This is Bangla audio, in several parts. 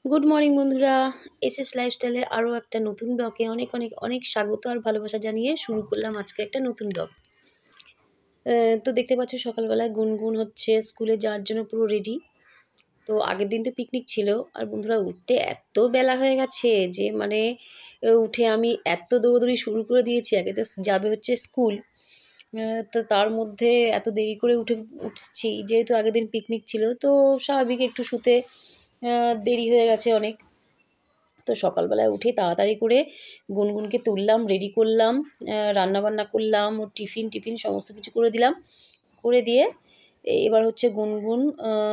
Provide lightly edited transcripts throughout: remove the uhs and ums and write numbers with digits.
গুড মর্নিং বন্ধুরা, এসএস লাইফস্টাইলে আরও একটা নতুন ব্লগে অনেক অনেক অনেক স্বাগত আর ভালোবাসা জানিয়ে শুরু করলাম আজকে একটা নতুন ব্লগ। তো দেখতে পাচ্ছ সকালবেলায় গুনগুন হচ্ছে স্কুলে যাওয়ার জন্য পুরো রেডি। তো আগের দিন তো পিকনিক ছিল আর বন্ধুরা উঠতে এত বেলা হয়ে গেছে যে উঠে আমি এত দৌড়দৌড়ি শুরু করে দিয়েছি। আগে তো যাবে হচ্ছে স্কুল, তো তার মধ্যে এত দেরি করে উঠছি যেহেতু আগের দিন পিকনিক ছিল, তো স্বাভাবিক একটু শুতে দেরি হয়ে গেছে অনেক। তো সকালবেলায় উঠে তাড়াতাড়ি করে গুনগুনকে তুললাম, রেডি করলাম, রান্নাবান্না করলাম, ওর টিফিন সমস্ত কিছু করে দিলাম। করে দিয়ে এবার হচ্ছে গুনগুন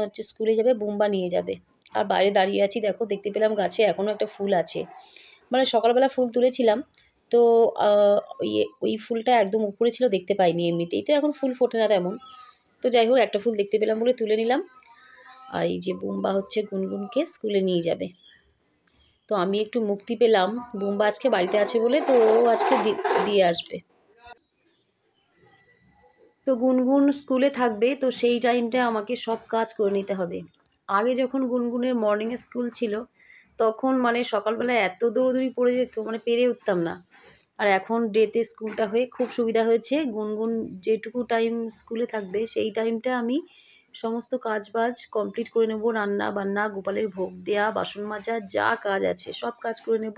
হচ্ছে স্কুলে যাবে, বুম্বা নিয়ে যাবে। আর বাইরে দাঁড়িয়ে আছি, দেখতে পেলাম গাছে এখনও একটা ফুল আছে। মানে সকালবেলা ফুল তুলেছিলাম, তো ওই ফুলটা একদম উপরে ছিল, দেখতে পাইনি। এমনিতেই তো এখন ফুল ফোটে না তেমন, তো যাই হোক একটা ফুল দেখতে পেলাম বলে তুলে নিলাম। আর এই যে বুম্বা হচ্ছে গুনগুনকে স্কুলে নিয়ে যাবে। তো আমি একটু মুক্তি পেলাম, বুম্বা আজকে বাড়িতে আছে বলে, তো ও আজকে দিয়ে আসবে। তো গুনগুন স্কুলে থাকবে, তো সেই টাইমটা আমাকে সব কাজ করে নিতে হবে। আগে যখন গুনগুনের মর্নিংয়ে স্কুল ছিল তখন মানে সকালবেলায় এত দৌড়দৌড়ি পড়ে যেত, মানে পেরে উঠতাম না। আর এখন ডেতে স্কুলটা হয়ে খুব সুবিধা হয়েছে। গুনগুন যেটুকু টাইম স্কুলে থাকবে সেই টাইমটা আমি সমস্ত কাজবাজ কমপ্লিট করে নেব। রান্না বান্না, গোপালের ভোগ দেওয়া, বাসন মাজা, যা কাজ আছে সব কাজ করে নেব।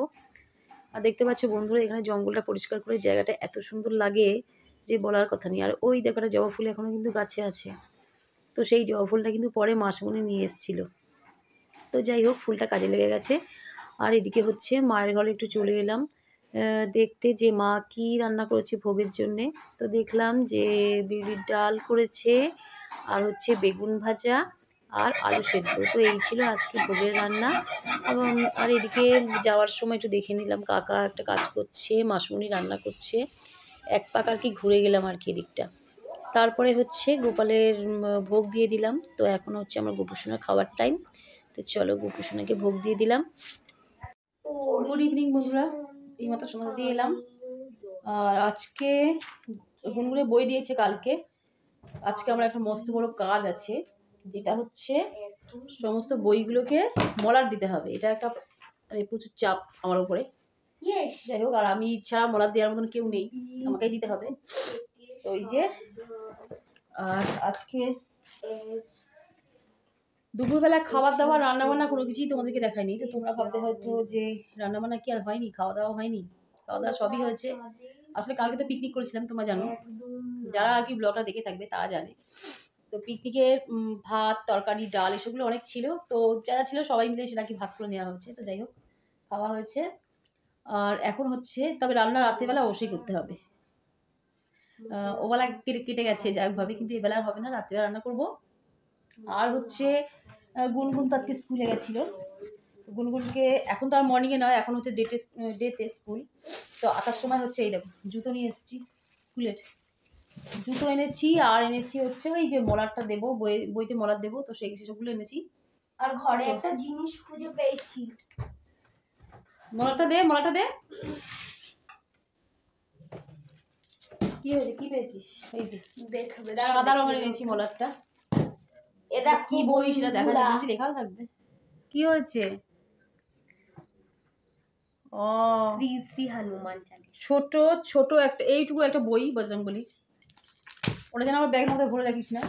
আর দেখতে পাচ্ছ বন্ধুরা, এখানে জঙ্গলটা পরিষ্কার করে জায়গাটা এত সুন্দর লাগে যে বলার কথা নেই। আর ওই দেখাটা জবা ফুল এখনও কিন্তু গাছে আছে, তো সেই জবা ফুলটা কিন্তু পরে মাসমণি নিয়ে এসেছিলো। তো যাই হোক, ফুলটা কাজে লেগে গেছে। আর এদিকে হচ্ছে মায়ের ঘরে একটু চলে এলাম দেখতে যে মা কি রান্না করেছে ভোগের জন্যে। তো দেখলাম যে বিউলির ডাল করেছে, আর হচ্ছে বেগুন ভাজা আর আলু সেদ্ধ। তো এই ছিল আজকে ভোগের রান্না। এবং আর এদিকে যাওয়ার সময় একটু দেখে নিলাম কাকা একটা কাজ করছে, মাসমণি রান্না করছে। এক পাক আর কি ঘুরে গেলাম আর কি এদিকটা। তারপরে হচ্ছে গোপালের ভোগ দিয়ে দিলাম। তো এখন হচ্ছে আমার গোপুসোনার খাওয়ার টাইম। তো চলো গোপুসোনাকে ভোগ দিয়ে দিলাম। গুড ইভিনিং বন্ধুরা, এই মাত্র সন্ধ্যা দিয়ে এলাম। আর আজকে গুনগুনে বই দিয়েছে কালকে। আজকে আমার একটা মস্ত বড় কাজ আছে, যেটা হচ্ছে সমস্ত বইগুলোকে মলাট দিতে হবে। এটা একটা প্রচুর চাপ আমার উপরে। যাই হোক, আর আমি ছাড়া মলাট দেওয়ার মতন কেউ নেই, আমাকেই দিতে হবে। তো ওই যে, আর আজকে দুপুরবেলা খাবার দাবার রান্নাবান্না কোনো কিছুই তোমাদেরকে দেখায়নি। তো তোমরা ভাবতে হয়তো যে রান্নাবান্না কি আর হয়নি, খাওয়া দাওয়া হয়নি? খাওয়া দাওয়া সবই হয়েছে। আসলে কালকে তো পিকনিক করেছিলাম, তোমরা জানো, যারা আর কি ব্লগটা দেখে থাকবে তারা জানে। তো পিকনিকের ভাত, তরকারি, ডাল এসবগুলো অনেক ছিল। তো যারা ছিল সবাই মিলে সেটা কি ভাগ করে নেওয়া হয়েছে। তো যাই হোক, খাওয়া হয়েছে। আর এখন হচ্ছে, তবে রান্না রাত্রিবেলা অবশ্যই করতে হবে। ওবেলা কেটে গেছে যাইভাবে, কিন্তু এবেলা হবে না, রাত্রিবেলা রান্না করবো। আর হচ্ছে গুনগুন তো আজকে স্কুলে গেছিলো। গুনগুনকে এখন তো আর মর্নিংয়ে নয়, এখন হচ্ছে ডেতে স্কুল। তো আসার সময় হচ্ছে এই দেখো জুতো নিয়ে এসেছি, স্কুলের জুতো এনেছি। আর এনেছি হচ্ছে ওই যে মলারটা দেবো, বইতে মলার দেবো, তো সেসবগুলো এনেছি। আর ঘরে একটা জিনিস খুঁজে পেয়েছি। মলারটা দে। কি হয়েছে, কি পেয়েছিস? এই যে দেখাবে, সাদা রঙের এনেছি মলারটা। এটা কি বই সেটা দেখা যাবে, লেখা থাকবে। কি হয়েছে? ও, শ্রী শ্রী হনুমান চালিসা। ছোট একটা এইটুকু একটা বই বজরংবলীর, ওটা যেন আমার ব্যাগের মধ্যে ভরে রাখিস না।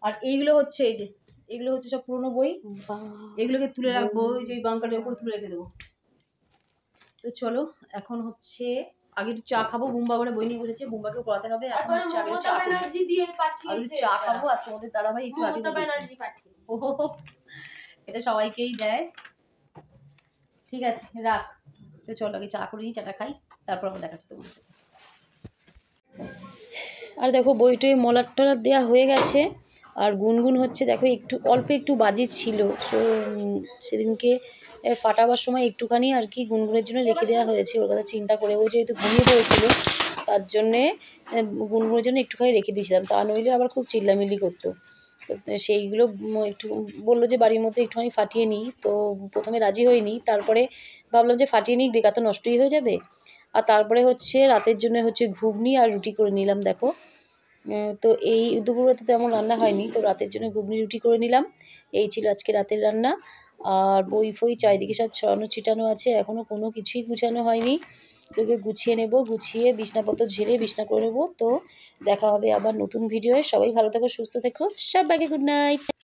আর এইগুলো হচ্ছে, এই যে এগুলো হচ্ছে সব পুরোনো বই, এগুলোকে তুলে রাখবো, ওই যে বাংকারের উপর তুলে রেখে দেবো। তো চলো এখন হচ্ছে আগে একটু চা খাবো। বুম্বা করে বই নিয়ে বসেছে, বুম্বাকে পড়াতে হবে। এখন হচ্ছে আগে চা খাবো। আর তোমাদের দাদা ভাই একটু আগে এটা সবাইকেই দেয়। ঠিক আছে রাখ। তো চলো আগে চা করে নিই, চাটা খাই, তারপর আমরা দেখাচ্ছি তোমার সাথে। আর দেখো বইটে মলার টলার দেওয়া হয়ে গেছে। আর গুনগুন হচ্ছে দেখো অল্প একটু বাজি ছিল, সেদিনকে ফাটাবার সময় একটুখানি আর কি গুনগুনের জন্য রেখে দেওয়া হয়েছে। ওর কথা চিন্তা করে, ও যেহেতু ঘুমিয়ে পড়েছিল তার জন্যে গুনগুনের জন্য একটুখানি রেখে দিয়েছিলাম, তা নইলে আবার খুব চিল্লামিল্লি করতো। তো সেইগুলো একটু বললো যে বাড়ির মধ্যে একটুখানি ফাটিয়ে নিই। তো প্রথমে রাজি হয়নি, তারপরে ভাবলাম যে ফাটিয়ে নিই, বেকার তো নষ্টই হয়ে যাবে। আর তারপরে হচ্ছে রাতের জন্য হচ্ছে ঘুগনি আর রুটি করে নিলাম দেখো। তো এই দুপুরে তো তেমন রান্না হয়নি, তো রাতের জন্য ঘুগনি রুটি করে নিলাম। এই ছিল আজকে রাতের রান্না। আর বই ফই চারিদিকে সব ছড়ানো ছিটানো আছে, এখনও কোনো কিছুই গুছানো হয়নি। তো এগুলো গুছিয়ে নেব, গুছিয়ে বিছনাপত্র ঝেড়ে বিছনা করে নেবো। তো দেখা হবে আবার নতুন ভিডিওয়ে। সবাই ভালো থেকো, সুস্থ থেকো, সবাইকে গুড নাইট।